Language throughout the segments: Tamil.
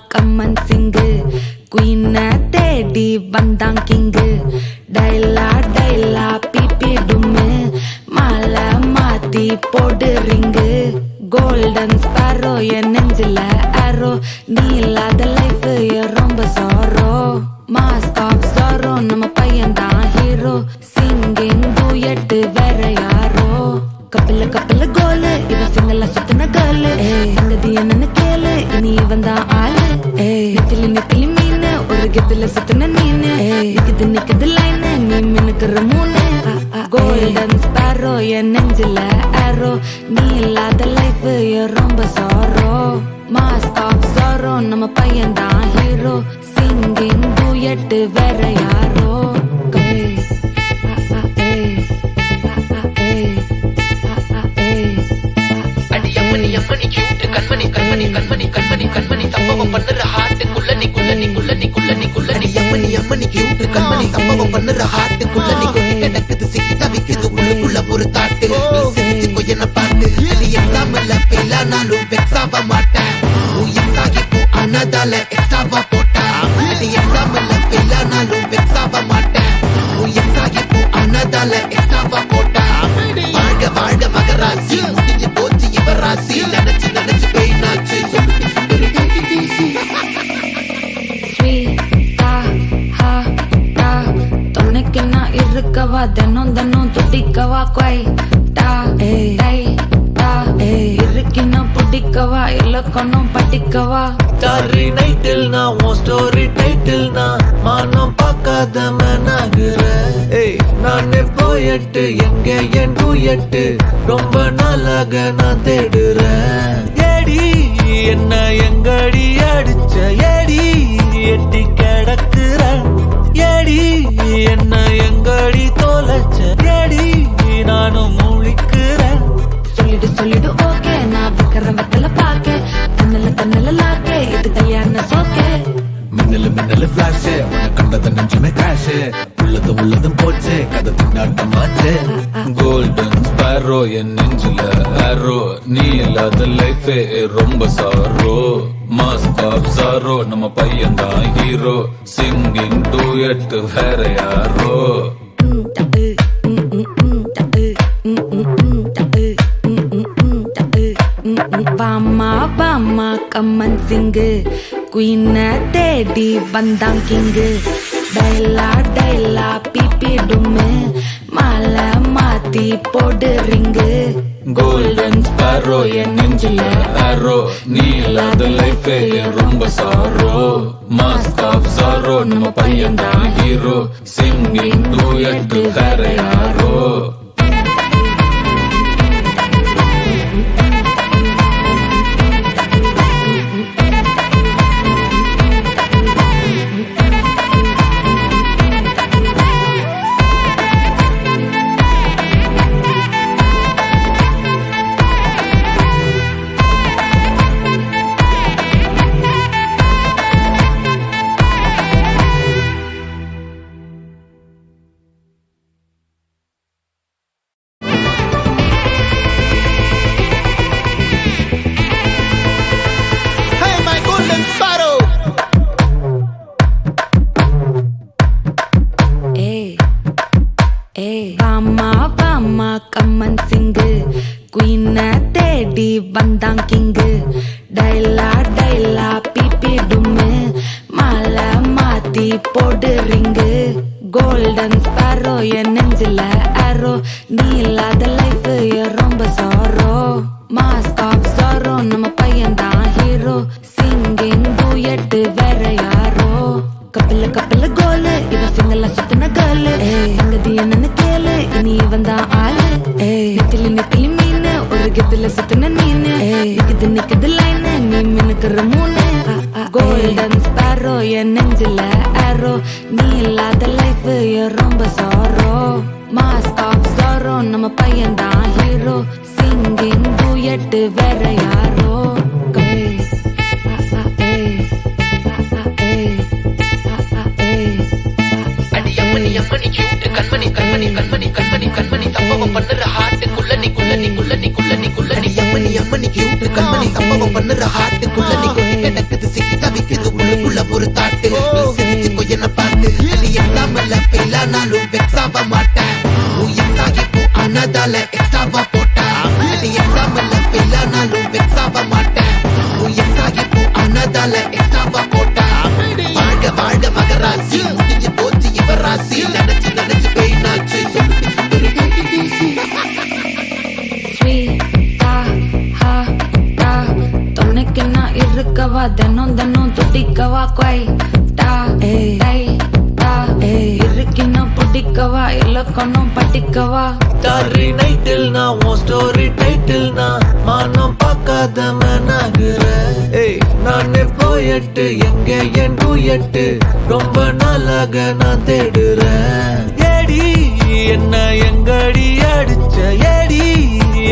கம்மன் சிங்கு குயினை தேடி வந்தான் கிங்கு டைலா டைலா பிபி டும்மு மாலை மாத்தி போடு ரிங்கு கோல்டன் ஸ்பாரோ என் நெஞ்சில ஆரோ நீ இல்லாத லைஃப் ரொம்ப சாரோ மாஸ்க் ஆஃப் சாரோ நம்ம பையன் தான் ஹீரோ சிங்கிங் டூயட் வேற யாரோ கப்பில கப்பில கோலு இவ சிங்கல சுத்தின கேளு சங்கதி என்னன்னு கேளு இனி இவன் தான் ஆளு நெத்திலி நெத்திலி மீனு ஒரு கெத்துல சுத்தின நீனு நிக்குது நிக்குது லைனு நீ மினுக்குற மூணு கோல்டன் ஸ்பாரோ என் நெஞ்சில ஆரோ நீ இல்லாத லைஃப் ரொம்ப சாரோ மாஸ்க் ஆஃப் சாரோ நம்ம பையன் தான் ஹீரோ சிங்கிங் டூயட் வேற யாரோ அம்மணி கியூட் கண்மணி கண்மணி கண்மணி கண்மணி கண்மணி சம்பவம் பண்ணுற ஹார்ட் குள்ளனி குள்ளனி குள்ளனி குள்ளனி குள்ளனி அம்மணி கியூட் கண்மணி சம்பவம் பண்ணுற ஹார்ட் குள்ளனி குள்ளி கிடக்குது சிக்கி தவிக்குது உள்ளுக்குள்ள ஒரு தாட்டு நீ செஞ்சுக்கோ என்ன பார்த்து நீ எக்ஸாம்ல ஃபெயில் ஆனாலும் வெக்ஸ் ஆக மாட்டேன் உயர்ந்தாகி போ ஆனதால எக்ஸ்ட்ராவா போட்டேன் நீ எக்ஸாம்ல ஃபெயில் ஆனாலும் வெக்ஸ் ஆக மாட்டேன் உயர்ந்தாகி போ ஆனதால எக்ஸ்ட்ராவா போட்டேன் வாழ்க வாழ்க மகராசி முடிஞ்சு போச்சு இவராசி நினைச்சு நினைச்சு பெயினாச்சு துணைக்கு நான் இருக்கவா தினம் தினம் துடிக்கவா கொய் இருக்கினா பிடிக்கவா இலக்கணம் படிக்கவா ஸ்டாரி நைட்டில் நான் உன் ஸ்டோரி டைட்டில் நான் மானம் பார்க்காத மனாகுற நான் போயட்டு எங்க என் டூயட்டு ரொம்ப நாளாக நான் தேடுறேன் ஏடி என்ன எங்கடி அடிச்ச ஏடி எட்டி கிடக்குற ஏடி என்ன எங்கடி தொலைச்ச ஏடி நானும் முழிக்கிறேன் சொல்லிடு சொல்லிடு ஓகே நான் விக்கிற வெத்தல பாக்க தன்னல லாக்கே இது கல்யாண சோக்கே மின்னலு ஃபிளாஷ் உன்னை கண்டத நெஞ்சுமே கிராஷ் உள்ளதும் போச்சு கதை திண்டாட்டமாச்சு கோல்டன் ஸ்பாரோ என் நெஞ்சில ஆரோ நீ இல்லாத லைஃபே ரொம்ப சாரோ மாஸ்க் ஆஃப் சாரோ நம்ம பையன் தான் ஹீரோ சிங்கிங் டூயட் வேற யாரோ பாமா பாமா கம்மன் சிங்கு குயினை தேடி வந்தான் கிங்கு டைலா டைலா பிபி டும்மு மாலை மாத்தி போடு ரிங்கு கோல்டன் ஸ்பாரோ என் நெஞ்சில ஆரோ நீ இல்லாத லைஃபே ரொம்ப சாரோ மாஸ்க் ஆஃப் சாரோ நம்ம பையன் தான் ஹீரோ சிங்கிங் டூயட் வேற யாரோ பாமா பாமா கம்மன் சிங்கு குயினை தேடி வந்தான் கிங்கு டைலா டைலா பிபி டும்மு மாலை மாத்தி போடு ரிங்கு கோல்டன் ஸ்பாரோ என் நெஞ்சில ஆரோ நீ இல்லாத லைஃப் ரொம்ப சாரோ மாஸ்க் ஆஃப் சாரோ நம்ம பையன் தான் ஹீரோ சிங்கிங் டூயட் வேற யாரோ கப்பில கப்பில கோலு இவ சிங்கல சுத்தின கேளு சங்கதி என்னன்னு கேளு இனி இவன் தான் ஆளு நெத்திலி நெத்திலி மீனு ஒரு கெத்துல சுத்தின நீனு நிக்குது நிக்குது லைனு நீ மினுக்குற மூணு கோல்டன் ஸ்பாரோ என் நெஞ்சில ஆரோ நீ இல்லாத லைஃப் ரொம்ப சாரோ மாஸ்க் ஆஃப் சாரோ நம்ம பையன் தான் ஹீரோ சிங்கிங் டூயட் வேற யாரோ அம்மணி கியூட் கண்மணி கண்மணி கண்மணி கண்மணி கண்மணி சம்பவம் பண்ணுற ஹார்ட் குள்ளனி குள்ளனி குள்ளனி குள்ளனி குள்ளனி அம்மணி கியூட் கண்மணி சம்பவம் பண்ணுற ஹார்ட் குள்ளனி குள்ளி கிடக்குது சிக்கி தவிக்குது வாழ்க மகராசி முடிஞ்சு போச்சு இவ ராசி நினைச்சு நினைச்சு பெயினாச்சு சொல்லுடி சுந்தரி ஸ்வீட்டா ஹா டா துணைக்கு நான் இருக்கவா தினம் தினம் துடிக்கவா குவைட்டா ஏய் டா இருக்கினா பிடிக்கவா இலக்கணம் படிக்கவா ஸ்டாரி நைட்டில் நான் உன் ஸ்டோரி டைட்டில் நான் மானம் பார்க்காத மேனாகிற ஏய் நானே போயட்டு எங்க என் டூயட்டு ரொம்ப நாளாக நான் தேடுறேன் ஏடி என்ன எங்கடி அடிச்ச ஏடி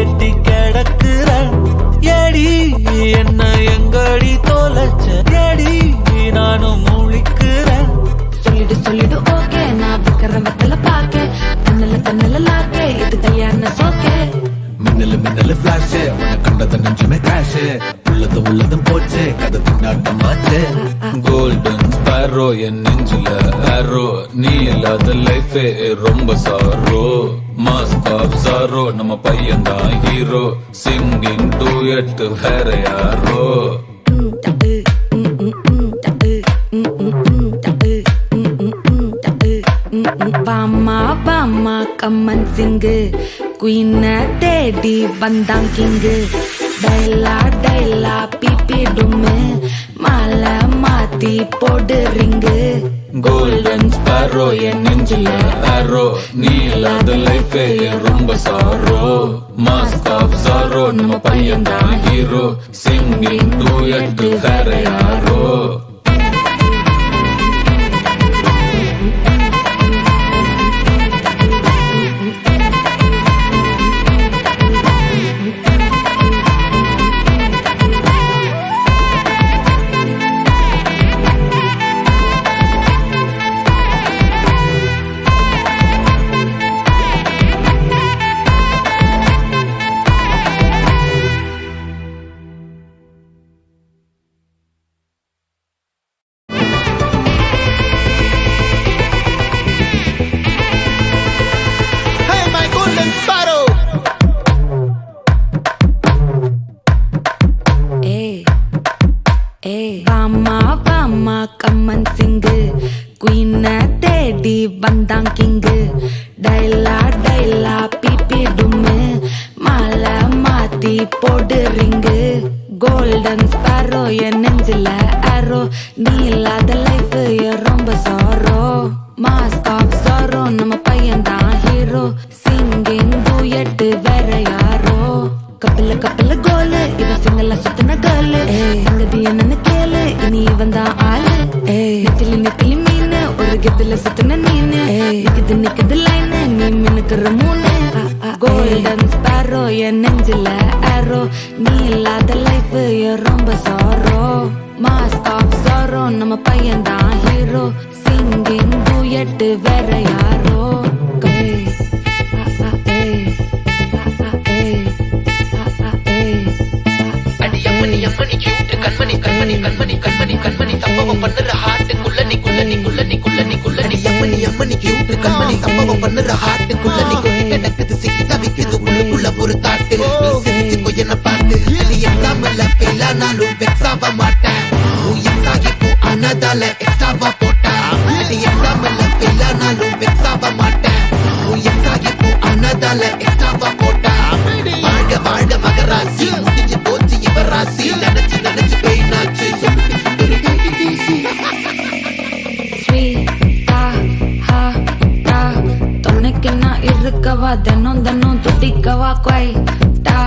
எட்டி கிடக்குற ஏடி என்ன எங்கடி தொலைச்ச ஏடி நானும் முழிக்கிறேன் சொல்லிடு ஓகே நான் விக்கிற வெத்தல பாக்க தன்னல லாக்கே இது கல்யாண சோக்கே மின்னலு ஃபிளாஷ் உன்னை கண்டத நெஞ்சுமே கிராஷ் உள்ளதும் போச்சு கதை திண்டாட்டமாச்சு கோல்டன் ஸ்பேரோ என் நெஞ்சில ஆரோ நீ இல்லாத லைஃபே ரொம்ப சாரோ மாஸ்க் ஆஃப் சாரோ நம்ம பையன் தான் ஹீரோ சிங்கிங் டூயட் வேற யாரோ பாமா கம்மன் சிங்கு குயின தேடி வந்தான் கிங்கு டைலா பிபிடுமே மாலை மாத்தி போடு ரிங்கு கோல்டன் ஸ்பேரோ என் நெஞ்சில ஆரோ நீ இல்லாத லைஃபே ரொம்ப சாரோ மாஸ்க் ஆஃப் சாரோ நம்ம பையன் தான் ஹீரோ சிங்கிங் டூயட் வேற யாரோ Hey my golden sparrow Bama கம்மன் சிங்கு குயின தேடி வந்தான் கிங்கு டைலா பிபிடுமே மாலை மாத்தி போடு ரிங்கு கோல்டன் ஸ்பேரோ என் நெஞ்சில ஆரோ நீ இல்லாத லைஃப் ரொம்ப சாரோ மாஸ்க் ஆஃப் சாரோ நம்ம பையன் தான் ஹீரோ சிங்கிங் டூயட் வேற யாரோ கப்பல கோலு இவ சிங்கல சுத்தின கேளு சங்கதி என்னன்னு கேளு இனி இவன் தான் ஆளு நெத்திலி மீனு ஒரு கெத்துல சுத்தின நீனு நிக்குது லைனு நீ மினுக்குற மூணு கோல்டன் ஸ்பேரோ என் நெஞ்சில ஆரோ நீ இல்லாத லைஃப் ரொம்ப சாரோ மாஸ்க் ஆஃப் சாரோ நம்ம பையன் தான் ஹீரோ சிங்கிங் டூயட் வேற யாரோ அடி அம்மனி அம்மனி கியூட் கண்மணி கண்மணி கண்மணி கண்மணி கண்மணி சம்பவம் பண்ணுற ஹார்ட்டுக்குள்ள நீ அடி அம்மனி அம்மனி கியூட் கண்மணி சம்பவம் பண்ணுற ஹார்ட்டுக்குள்ள நீ கிடக்குது சிக்கி தவிக்குது உள்ளுக்குள்ள ஒரு தாட்டு நீ சிரிச்சு போய் என்ன பார்த்து அடி எக்ஸாம்ல ஃபெயில் ஆனாலும் வெக்ஸ் ஆக மாட்டேன் உன் எக்ஸாகி போ ஆனதால எக்ஸ்ட்ராவா போட்டா அடி எக்ஸாம்ல ஃபெயில் ஆனாலும் வெக்ஸ் ஆக மாட்டேன் உன் எக்ஸாகி போ ஆனதால எக்ஸ்ட்ராவா போட்டா வாழ்க மகராசி முடிஞ்சு போச்சு இவ ராசி நினைச்சு பெயினாச்சு சொல்லுடி சுந்தரி ஸ்வீட்டா ஹா டா துணைக்கு நான் இருக்கவா தினம் துடிக்கவா குவைட்டா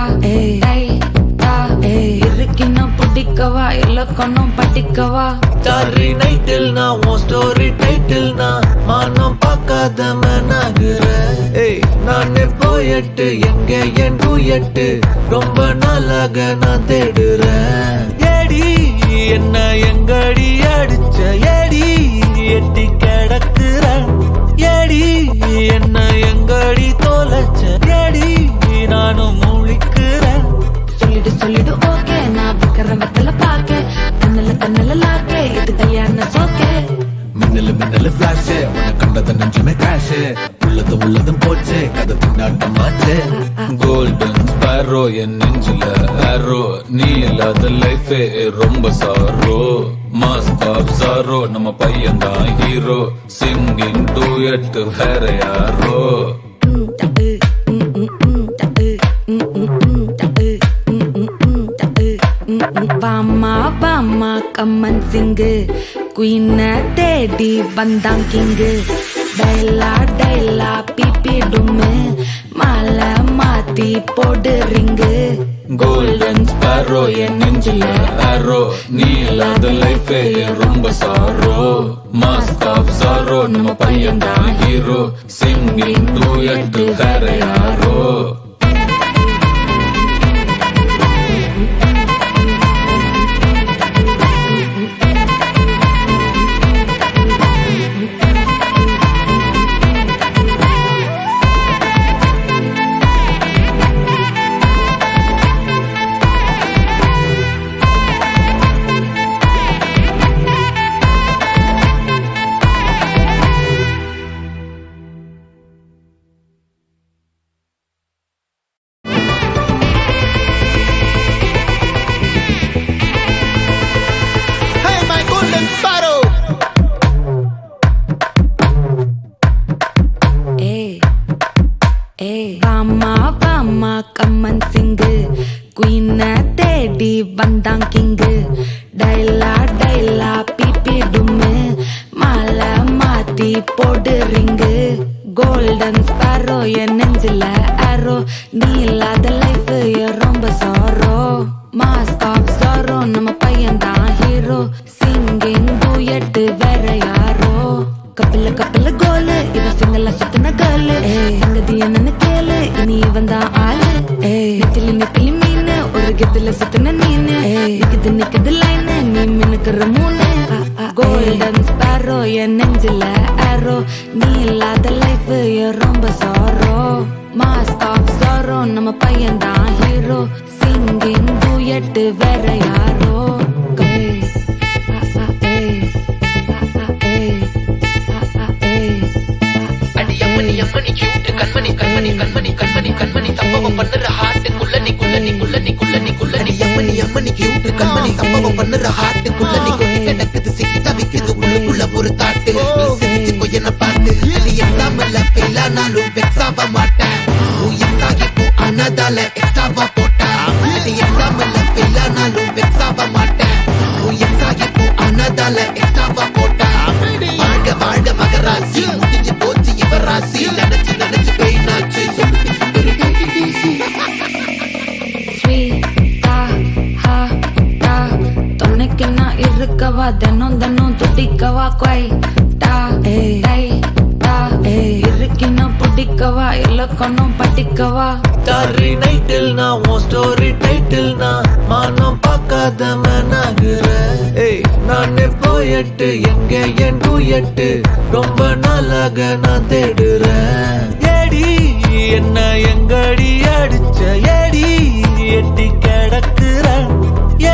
இருக்கினா பிடிக்கவா இலக்கணம் படிக்கவா ஸ்டாரி நைட்டில் நான் உன் ஸ்டோரி டைட்டில் நான் மானம் பார்க்காத மேனாகிற ஏய் நானே போயட்டு எங்க என் டூயட்டு ரொம்ப நாளாக நான் தேடுறேன் ஏடி என்ன எங்கடி அடிச்ச ஏடி எட்டி கிடக்குற ஏடி என்ன எங்கடி தொலைச்ச ஏடி நானும் முழிக்கிறேன் சொல்லிடு ஓகே நான் விக்கிற வெத்தல பாக்க தன்னல லாக்கே இது கல்யாண சோக்கே மின்னலு ஃபிளாஷ் உன்னை கண்டத நெஞ்சுமே கிராஷ் உள்ளதும் போச்சு கதை திண்டாட்டமாச்சு கோல்டன் ஸ்பேரோ என் நெஞ்சில ஆரோ நீ இல்லாத லைஃபே ரொம்ப sorrow mask of sorrow sorrow நம்ம பையன் தான் ஹீரோ சிங்கிங் டூயட் வேற யாரோ வாமா வாமா கம்மன் சிங்கு குயின தேடி வந்தான் கிங்கு டைலா டைலா பிபி டும்மு மாலை மாத்தி போடு ரிங்கு கோல்டன் ஸ்பாரோ என் நெஞ்சில ஆரோ நீ இல்லாத லைஃபே ரொம்ப சாரோ மாஸ்க் ஆஃப் சாரோ நம்ம பையன் தான் ஹீரோ சிங்கிங் டூயட் வேற யாரோ Hey, my golden sparrow. வாமா வாமா கம்மன் சிங்கு குயின தேடி வந்தான் கிங்கு டைலா டைலா பிபி டும்மு மாலை மாத்தி போடு ரிங்கு கோல்டன் ஸ்பாரோ என் நெஞ்சில ஆரோ நீ இல்லாத லைஃப் ரொம்ப சாரோ மாஸ்க் ஆஃப் சாரோ நம்ம பையன் தான் ஹீரோ சிங்கிங் டூயட் வேற யாரோ கப்பில கப்பில கோலு இவ சிங்கல சுத்தின கேளு எங்கதி என்னன்னு கேளு இனி இவன் தான் ஆளு நெத்திலி நெத்திலி மீனு ஒரு கெத்துல சுத்தின நீனு நிக்குது நிக்குது லைனு நீ மினுக்குற மூணு கோல்டன் ஸ்பாரோ என் நெஞ்சில ஆரோ நீ இல்லாத லைஃப் ரொம்ப சாரோ மாஸ்க் ஆஃப் சாரோ நம்ம பையன் தான் ஹீரோ சிங்கிங் டூயட் வேற யாரோ அடி அம்மனி அம்மனி cute கண்மணி கண்மணி கண்மணி கண்மணி கண்மணி சம்பவம் பண்ணுற ஹார்ட்டுக்குள்ள நீ குள்ள நீ குள்ள நீ குள்ள நீ குள்ள நீ அம்மனி அம்மனி cute கண்மணி சம்பவம் பண்ணுற ஹார்ட்டுக்குள்ள நீ கொட்டி கிடக்குது சிக்கி தவிக்குது உள்ளுக்குள்ள ஒரு தாட்டு நீ சிரிச்சுக்கோ என்ன பார்த்து நீ எக்ஸாம்ல ஃபெயில் ஆனாலும் வெக்ஸ் ஆக மாட்டேன் உன் எக்ஸாம் இப்போ ஆனதால எக்ஸ்ட்ராவா போட்டா நீ எக்ஸாம்ல ஃபெயில் ஆனாலும் வெக்ஸ் ஆக மாட்டேன் உன் எக்ஸாம் இப்போ ஆனதால எக்ஸ்ட்ராவா போட்டா வாழ்க வாழ்க மகராசி முடிஞ்சு போச்சு இவ ராசி நினைச்சு நினைச்சு பெயினாச்சு சொல்லி ஸ்வீட்டா ஹா டா துணைக்கு நான் இருக்கவா தினம் தினம் துடிக்கவா குவைட்டா டை டா இருக்கினா பிடிக்கவா இலக்கணம் படிக்கவா ஸ்டாரி நைட்டில் நான் உன் ஸ்டோரி டைட்டில் நான் மானம் பார்க்காத மேனாகிற நானே போயட்டு எங்க என் டூயட்டு ரொம்ப நாளாக நான் தேடுறேன் ஏடி என்ன எங்கடி அடிச்ச ஏடி எட்டி கிடக்குற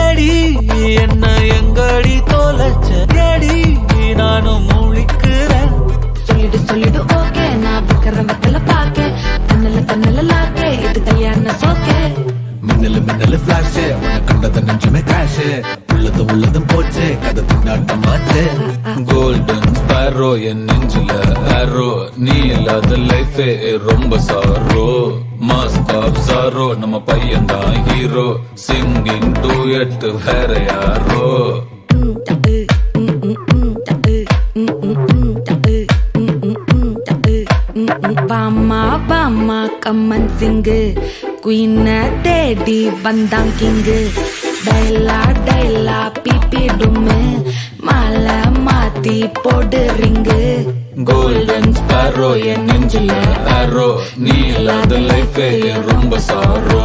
ஏடி என்ன எங்கடி தொலைச்ச ஏடி நானும் முழிக்கிறேன் சொல்லிடு சொல்லிடு ஓகே நான் வைக்கிற வெத்தல பாக்க தன்னல தன்னல லாக்கே இது கல்யாண சோக்கே மின்னலு மின்னலு ஃபிளாஷ் உன்னை கண்டத நெஞ்சுமே கிராஷ் உள்ளதும் போச்சு கதை திண்டாட்டமாச்சு கோல்டன் ஸ்பாரோ என் நெஞ்சில ஆரோ நீ இல்லாத லைஃபே ரொம்ப சாரோ மாஸ்க் ஆஃப் சாரோ நம்ம பையன் தான் ஹீரோ சிங்கிங் டூயட் வேற யாரோ வாமா வாமா கம்மன் சிங்கு குயின தேடி வந்தான் கிங்கு டைலா டைலா பிபி டும்மு மாலை மாத்தி போடு ரிங்கு கோல்டன் ஸ்பாரோ என் நெஞ்சில ஆரோ நீ இல்லாத லைஃபே ரொம்ப சாரோ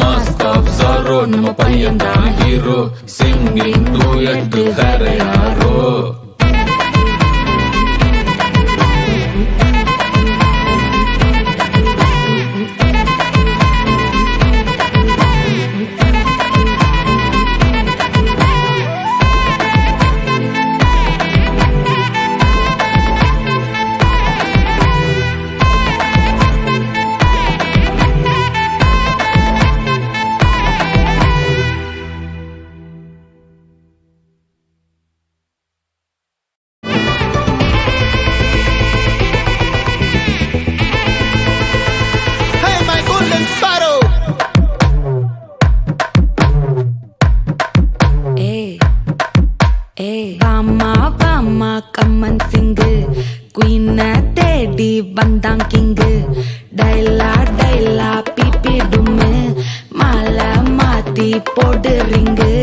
மாஸ்க் ஆஃப் சாரோ நம்ம பையன் தான் ஹீரோ சிங்கிங் டூயட் வேற யாரோ வாமா வாமா கம்மன் சிங்கு குயின தேடி வந்தான் கிங்கு டைலா டைலா பிபி டும்மு மாலை மாத்தி போடு ரிங்கு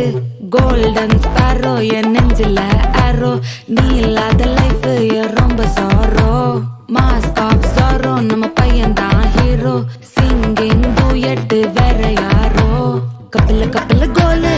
கோல்டன் ஸ்பாரோ என் நெஞ்சில ஆரோ நீ இல்லாத லைஃப் ரொம்ப சாரோ மாஸ்க் ஆஃப் சாரோ நம்ம பையன் தான் ஹீரோ சிங்கிங் டூயட் வேற யாரோ கப்பல கப்பல கோலு